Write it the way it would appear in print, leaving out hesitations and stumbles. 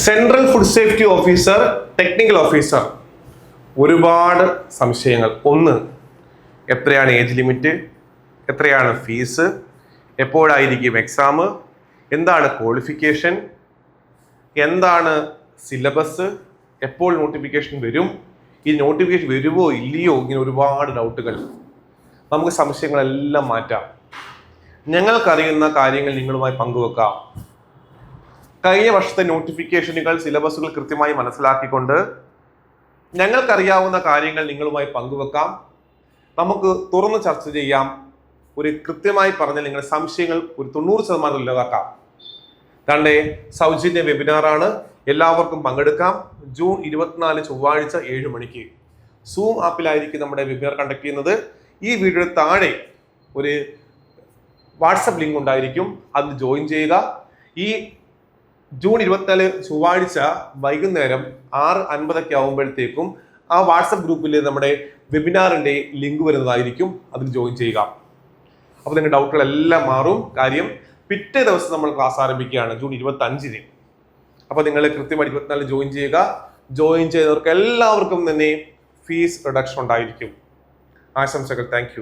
Central food safety officer, technical officer, ഒരുപാട് സംശയങ്ങൾ. ഒന്ന്, എത്രയാണ് ഏജ് ലിമിറ്റ്, എത്രയാണ് ഫീസ്, എപ്പോഴായിരിക്കും എക്സാം, എന്താണ് ക്വാളിഫിക്കേഷൻ, എന്താണ് സിലബസ്, എപ്പോൾ നോട്ടിഫിക്കേഷൻ വരും, ഈ നോട്ടിഫിക്കേഷൻ വരുമോ ഇല്ലയോ, ഇങ്ങനെ ഒരുപാട് ഡൗട്ടുകൾ. നമുക്ക് സംശയങ്ങളെല്ലാം മാറ്റാം. ഞങ്ങൾക്കറിയുന്ന കാര്യങ്ങൾ നിങ്ങളുമായി പങ്കുവെക്കാം. കഴിഞ്ഞ വർഷത്തെ നോട്ടിഫിക്കേഷനുകൾ, സിലബസുകൾ കൃത്യമായി മനസ്സിലാക്കിക്കൊണ്ട് ഞങ്ങൾക്കറിയാവുന്ന കാര്യങ്ങൾ നിങ്ങളുമായി പങ്കുവെക്കാം. നമുക്ക് തുറന്ന് ചർച്ച ചെയ്യാം. ഒരു കൃത്യമായി പറഞ്ഞാൽ നിങ്ങളുടെ സംശയങ്ങൾ ഒരു 90% ഇല്ലാതാക്കാം. തന്റെ സൗജന്യ വെബിനാറാണ്, എല്ലാവർക്കും പങ്കെടുക്കാം. ജൂൺ 24 ചൊവ്വാഴ്ച 7 മണിക്ക് സൂം ആപ്പിലായിരിക്കും നമ്മുടെ വെബിനാർ കണ്ടക്ട് ചെയ്യുന്നത്. ഈ വീഡിയോ താഴെ ഒരു വാട്സപ്പ് ലിങ്ക് ഉണ്ടായിരിക്കും, അതിൽ ജോയിൻ ചെയ്യുക. ഈ ജൂൺ 24 ചൊവ്വാഴ്ച വൈകുന്നേരം 6:50 ആകുമ്പോഴത്തേക്കും ആ വാട്സപ്പ് ഗ്രൂപ്പിൽ നമ്മുടെ വെബിനാറിന്റെ ലിങ്ക് വരുന്നതായിരിക്കും, അതിൽ ജോയിൻ ചെയ്യുക. അപ്പോൾ നിങ്ങളുടെ ഡൗട്ടുകളെല്ലാം മാറും. കാര്യം പിറ്റേ ദിവസം നമ്മൾ ക്ലാസ് ആരംഭിക്കുകയാണ് ജൂൺ 25-ന്. അപ്പോൾ നിങ്ങൾ കൃത്യമായി 24 ജോയിൻ ചെയ്യുക. ജോയിൻ ചെയ്തവർക്ക് എല്ലാവർക്കും തന്നെ ഫീസ് റിഡക്ഷൻ ഉണ്ടായിരിക്കും. ആശംസകൾ. Thank you.